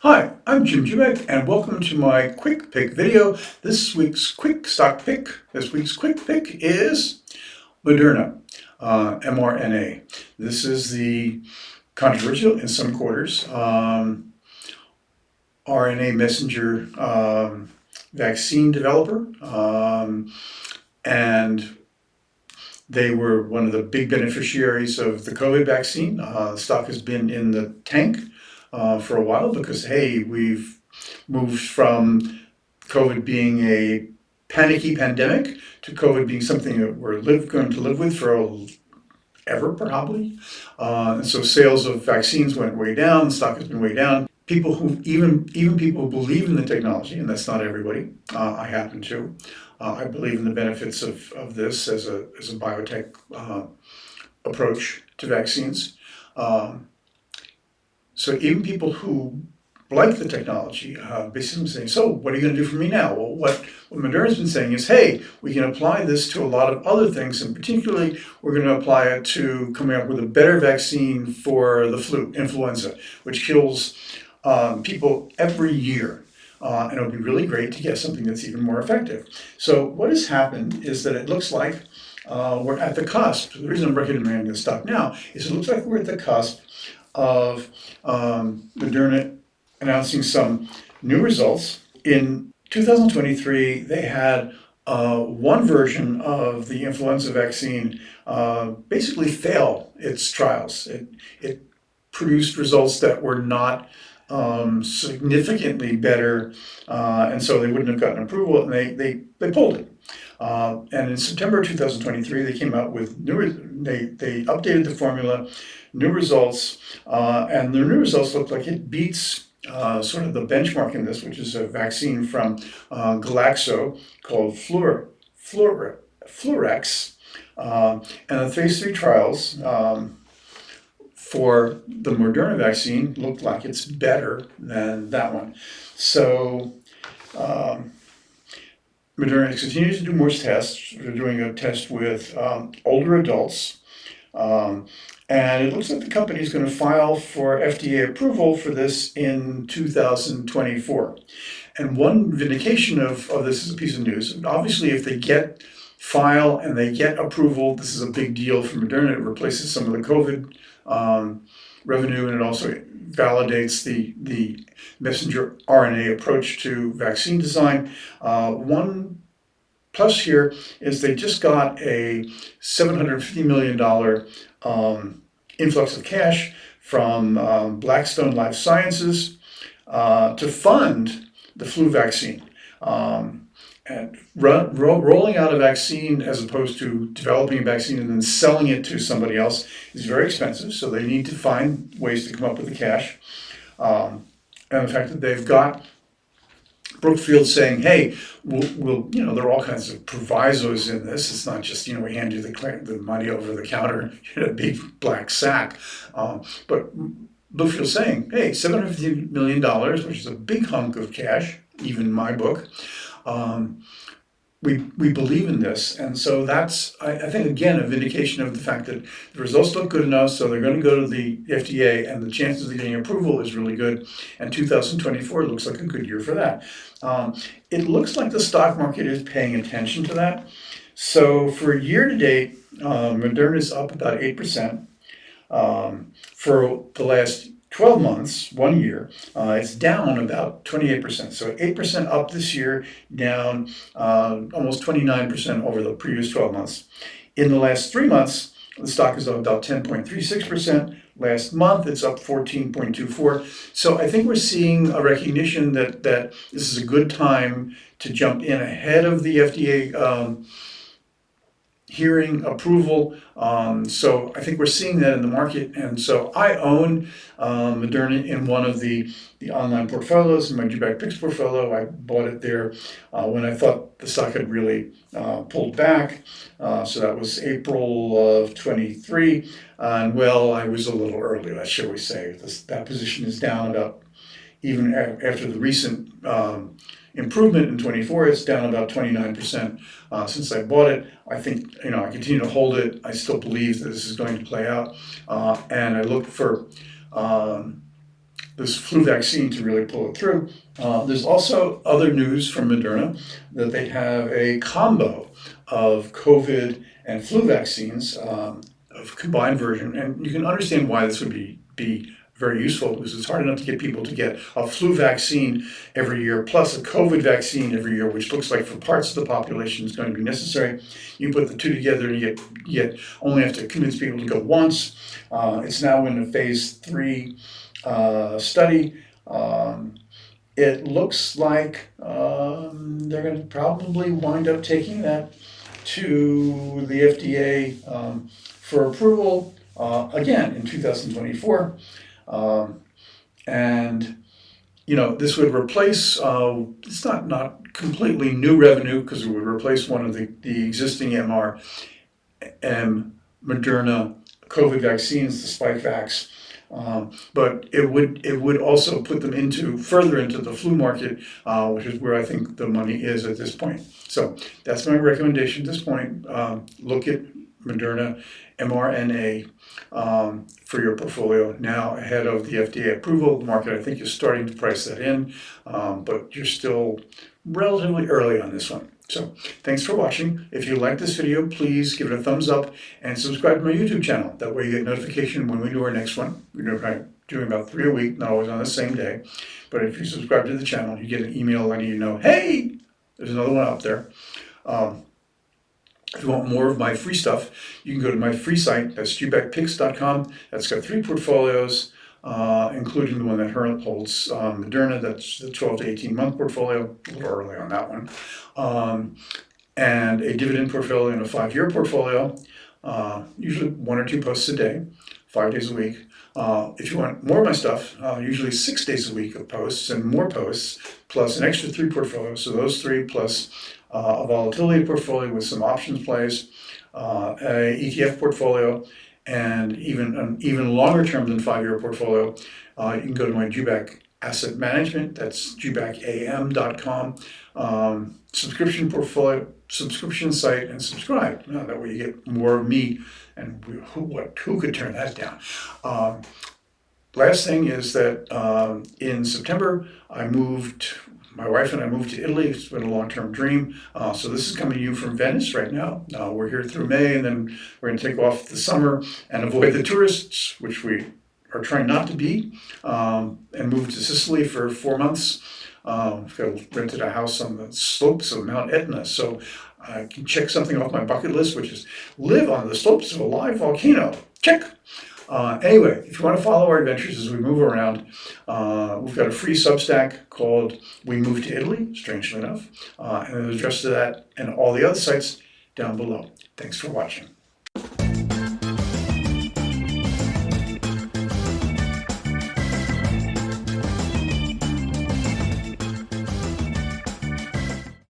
Hi, I'm Jim Jubak, and welcome to my quick pick video. This week's quick pick is Moderna, mRNA. This is the controversial in some quarters RNA messenger vaccine developer, and they were one of the big beneficiaries of the COVID vaccine. The stock has been in the tank for a while because, hey, we've moved from COVID being a panicky pandemic to COVID being something that we're going to live with forever, probably. And so sales of vaccines went way down. The stock has been way down. People who even people who believe in the technology, and that's not everybody. I happen to. I believe in the benefits of this as a biotech approach to vaccines. So even people who like the technology, basically saying, so what are you going to do for me now? Well, what Moderna's been saying is, hey, we can apply this to a lot of other things, and particularly we're going to apply it to coming up with a better vaccine for the influenza, which kills people every year. And it would be really great to get something that's even more effective. So what has happened is that it looks like we're at the cusp. The reason I'm recommending this stock now is it looks like we're at the cusp of Moderna announcing some new results. In 2023, they had one version of the influenza vaccine basically fail its trials. It produced results that were not significantly better, and so they wouldn't have gotten approval, and they pulled it. And in September 2023, they came out with they updated the formula, new results, and the new results look like it beats sort of the benchmark in this, which is a vaccine from Glaxo called Fluarix. And the phase 3 trials for the Moderna vaccine looked like it's better than that one. So Moderna continues to do more tests. They're doing a test with older adults. And it looks like the company is going to file for FDA approval for this in 2024. And one vindication of this is a piece of news. Obviously, if they file and they get approval, this is a big deal for Moderna. It replaces some of the COVID revenue, and it also validates the messenger RNA approach to vaccine design. One plus here is they just got a $750 million influx of cash from Blackstone Life Sciences to fund the flu vaccine. And rolling out a vaccine as opposed to developing a vaccine and then selling it to somebody else is very expensive. So they need to find ways to come up with the cash. And the fact that they've got Brookfield saying, hey, we'll there are all kinds of provisos in this. It's not just, we hand you the money over the counter in a big black sack. But Brookfield saying, hey, $750 million, which is a big hunk of cash, even in my book. We believe in this, and so that's, I think, again, a vindication of the fact that the results look good enough, so they're going to go to the FDA, and the chances of getting approval is really good, and 2024 looks like a good year for that. It looks like the stock market is paying attention to that. So for year to date, Moderna is up about 8%. For the last 12 months, 1 year, it's down about 28%. So 8% up this year, down almost 29% over the previous 12 months. In the last 3 months, the stock is up about 10.36%. Last month, it's up 14.24%. So I think we're seeing a recognition that this is a good time to jump in ahead of the FDA hearing approval. So I think we're seeing that in the market. And so I own Moderna in one of the online portfolios, in my Jubak Picks portfolio. I bought it there when I thought the stock had really pulled back. So that was April of 23. And well, I was a little early, shall we say. That position is down about, even after the recent improvement in 24, it's down about 29% since I bought it. I think, I continue to hold it. I still believe that this is going to play out. And I look for the this flu vaccine to really pull it through. There's also other news from Moderna that they have a combo of COVID and flu vaccines, of combined version, and you can understand why this would be very useful, because it's hard enough to get people to get a flu vaccine every year plus a COVID vaccine every year, which looks like for parts of the population is going to be necessary. You put the two together and you only have to convince people to go once. It's now in a phase 3 study. It looks like they're going to probably wind up taking that to the FDA for approval again in 2024. And this would replace, it's not completely new revenue, because it would replace one of the existing Moderna COVID vaccines, the Spikevax. But it would also put them further into the flu market, which is where I think the money is at this point. So that's my recommendation at this point. Look at Moderna mRNA for your portfolio now ahead of the FDA approval. The market, I think, is starting to price that in, but you're still relatively early on this one. So thanks for watching. If you like this video, please give it a thumbs up and subscribe to my YouTube channel. That way you get notification when we do our next one. We're doing about 3 a week, not always on the same day. But if you subscribe to the channel, you get an email letting you know, hey, there's another one out there. If you want more of my free stuff, you can go to my free site. That's jubakpicks.com. That's got 3 portfolios, including the one that holds Moderna. That's the 12 to 18 month portfolio, a little early on that one. And a dividend portfolio and a 5-year portfolio, usually 1 or 2 posts a day, 5 days a week. If you want more of my stuff, usually 6 days a week of posts and more posts, plus an extra 3 portfolios. So those 3 plus a volatility portfolio with some options plays, a ETF portfolio, and even an even longer term than 5-year portfolio. You can go to my Jubak Asset Management, that's jubakam.com, subscription portfolio, subscription site, and subscribe. That way you get more of me, and who could turn that down? Last thing is that in September, my wife and I moved to Italy. It's been a long-term dream. So this is coming to you from Venice right now. We're here through May, and then we're going to take off the summer and avoid the tourists, which we are trying not to be, and move to Sicily for 4 months. We've rented a house on the slopes of Mount Etna, so I can check something off my bucket list, which is live on the slopes of a live volcano. Check! Anyway, if you want to follow our adventures as we move around, we've got a free Substack called We Moved to Italy, strangely enough, and there's address to that and all the other sites down below. Thanks for watching.